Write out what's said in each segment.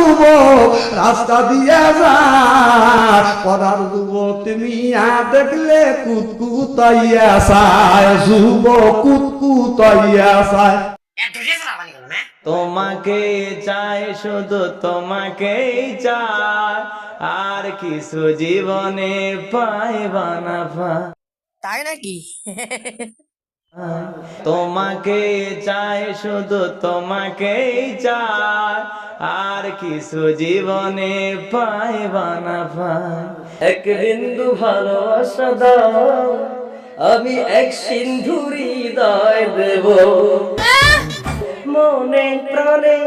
যুবক রাস্তা দিয়ে যায়, পরার যুবক তুমি দেখলে কুতকুতাইয়া চায়, যুবক কুতকুতাইয়া চায়। তোমাকে চাই শুধু তোমাকেই চাই, আর কিছু জীবনে পাইবা না ভাই। তাই নাকি? তোমাকে চাই শুধু তোমাকেই চাই, আর কিছু জীবনে পাইবা না ভাই। এক বিন্দু ভালোবাসা দাও, আমি এক সিন্ধুর হৃদয় দেব। মনে প্রাণে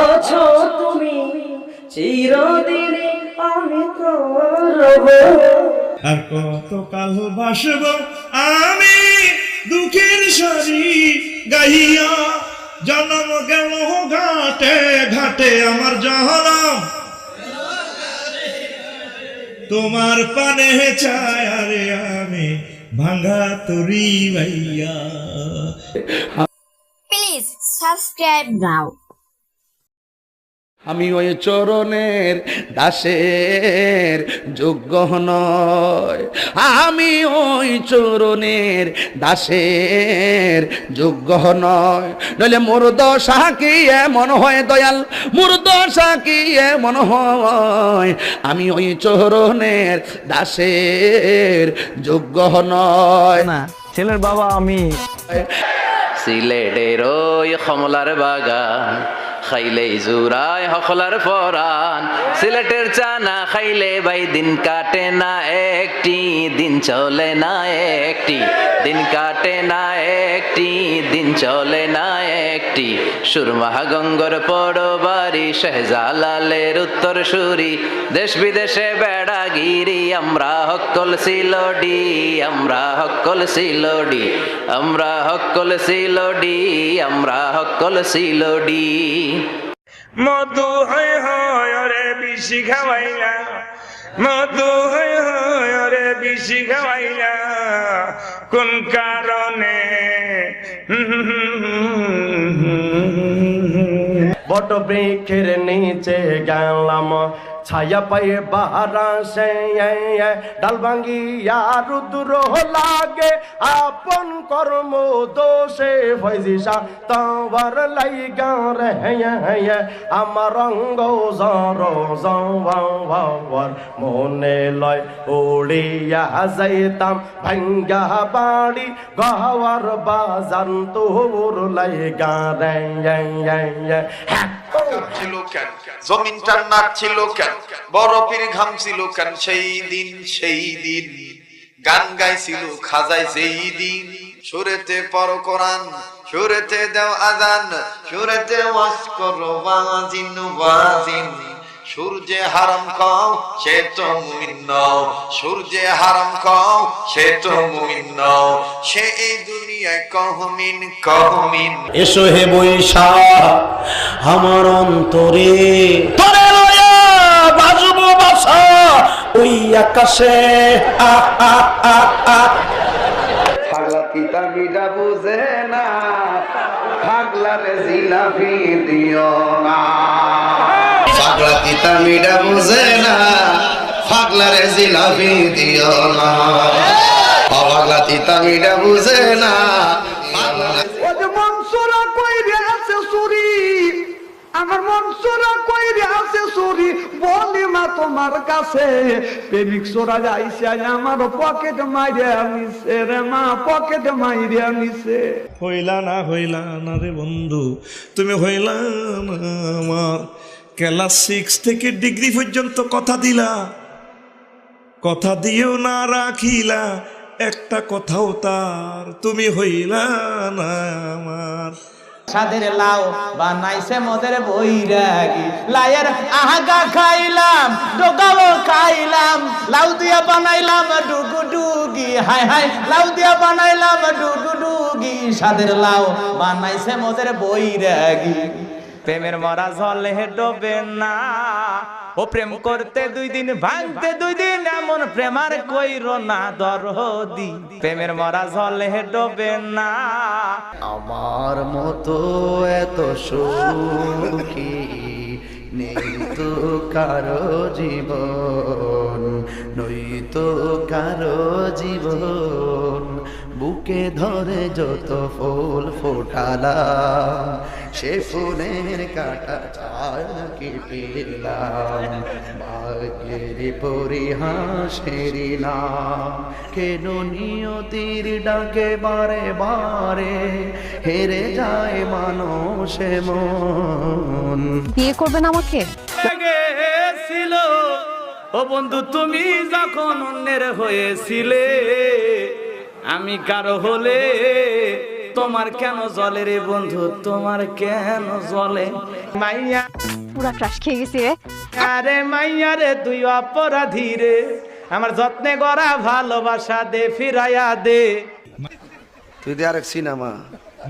আছো তুমি, চিরদিনে আমি তোমার রব। আর কতকাল বাসব আমি দুঃখের সারি গাইয়া, জন্ম গেল ঘাটে ঘাটে আমার জনম, তোমার পানে চায় আরে আমি ভাঙা তরি ভাইয়া। প্লিজ সাবস্ক্রাইব নাও। আমি ওই চরণের দাসের যোগ্য নয়, আমি ওই চরণের দাসের যোগ্য নয়। নইলে মোর দশা কি এমন হয় দয়াল, মোর দশা কি এমন হয়, আমি ওই চরণের দাসের যোগ্য নয়। না, ছেলের বাবা আমি। সিলেটের ওই কমলার বাগান খাইলে জুরায় হকলার পরান, সিলেটের চানা খাইলে ভাই দিন কাটে না একটি, দিন চলে না একটি, দিন কাটে না একটি, দিন চলে না একটি। সুরমা গঙ্গর পড়বাড়ি শেহজালালের উত্তর সুরি, দেশ বিদেশে বেড়াগিরি আমরা হকল সিলোডি, আমরা হকল সিলোডি, আমরা হকল সিলোডি, আমরা হকল সিলোডি। মধু হয় হয় রে বিশি খাওয়াইলা, মধু হয় হয় রে বিশি খাওয়াইলা, কোন কারণে? বট বৃক্ষের নিচে গেলাম, ছায়া পায়ে বারাসে, ডাল ভাঙ্গিয়া রুদ্র লাগে, আপন কর্ম দোষে ফয়জিসা তোমার লাইগা রে, আমার অঙ্গ জর জর মনে লয় উড়িয়া যাইতাম ভাঙ্গা বাড়ি গহওয়ার বাজান তোর লাইগা রে। ছিল কেন, জমিন টান্নার ছিল কেন, বরফের ঘাম ছিল কেন, সেই দিন সেই দিন গান গাইছিল খাজাই সেই দিন। সুরেতে পড়ো কোরআন, সুরেতে দাও আজান, সুরেতে ওয়াজ করো ওয়াজিন ওয়াজিন। সূর্যে হারাম খাও সে তো মুমিন নও, সূর্যে হারাম খাও সে তো মুমিন নও, সে এই দুনিয়ায় কহমিন কহমিন। এসো হে বৈশা আমার অন্তরে, তোরে লয়া বাজবো বাসা ওই আকাশে। পাগলা পিতা মিডা বুঝে না, পাগলারে জিলাপি দিও না। পাগলা পিতা মিডা বুঝে না, পাগলারে জিলাপি দিও না। পাগলা পিতা মিডা বুঝে না। মনসুরা কইরে আছে চুরি, আমার মনসুরা কইরে আছে চুরি, বলি মা তোমার কাছে প্রেমিক চোরা যাইছে আমার পকেট মাইরে নিছে রে মা, পকেট মাইরে নিছে। হইলা না রে বন্ধু, তুমি হইলা না আমার। ক্লাস 6 থেকে ডিগ্রি পর্যন্ত কথা দিলা, কথা দিয়েও না রাখিলা একটা কথাও তার, তুমি হইলা না আমার। সাদের লাউ বানাইছে মোদের বৈরাগী, লাইয়ের আহাগা খাইলাম, ডোগাও খাইলাম, লাউ দিয়া বানাইলাম ডুগু ডুগি, হায় হায় লাউ দিয়া বানাইলাম ডুগু ডুগি। সাদের লাউ বানাইছে মোদের বৈরাগী, প্রেমের মরা জলে ডোবে না, ও প্রেম করতে 2 দিন ভাঙতে 2 দিন, এমন প্রেমার কইরো না দরদি, প্রেমের মরা জলে ডোবে না। আমার মতো এত সুখী নেই তো কারো জীবন, নই তো কারো জীবন। বুকে ধরে যত ফুল ফোটালাম, সে ফুলের কাটা চায় কি পেলাম। ভাগ্যের পরিহাসেরই নাম, কেন নিয়তির ডাকে বারে বারে হেরে যায় মানুষ মন। বিয়ে করবেন আমাকে? ছিল ও বন্ধু তুমি যখন অন্যের হয়েছিলে, আমি কারো হলে তোমার কেন জলে রে বন্ধু, তোমার কেন জলে? মাইয়া পুরা ক্রাশ খেয়ে গেছি রে। আরে মাইয়া রে তুই অপরাধী রে, আমার যত্নে গড়া ভালোবাসা দে ফিরাইয়া দে। তুই দে আরেক সিনেমা।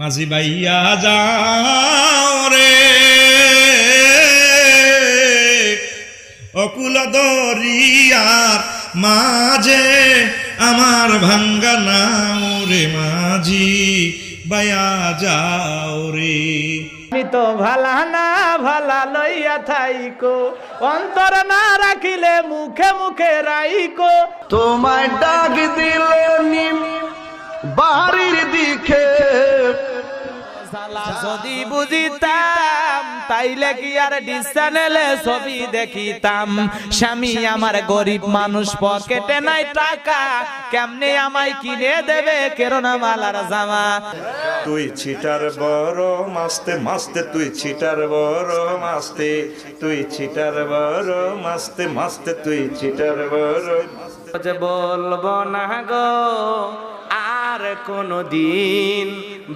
মাঝি ভাইয়া যাও রে অকুল দরিয়ার মাঝে, আমার ভাঙ্গা নাও রে মাঝি ভাইয়া যাও রে। আমি তো ভালা না ভালা লইয়া থাইকো, অন্তর না রাখিলে মুখে মুখে রাইকো। তোমায় ডাক দিলে নিম বাড়ির দিকে, যদি বুঝিতাম তাইলে কি আর ডিসচানেলে ছবি দেখিতাম। স্বামী আমার গরিব মানুষ, পকেটে নাই টাকা, কেমনে আমায় কিনে দেবে কেরোনা মালার জামা। তুই ছিটার বড় মাস্তে মাস্তে, তুই ছিটার বড় মাস্তে, তুই ছিটার বড় মাস্তে মাস্তে, তুই ছিটার বড়। বলবো না গো আর কোনো দিন,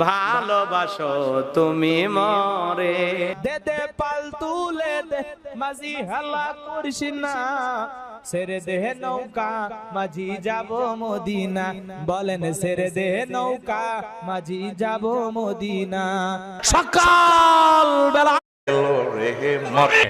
ভালোবাসো তুমি মরে। দে দে পাল তুলে দে মাঝি, হাল্লা করিস না, ছেড়ে দে নৌকা মাঝি যাব মদিনা। বলেন ছেড়ে দে নৌকা মাঝি যাব মদিনা। সকাল বেলা রে মরে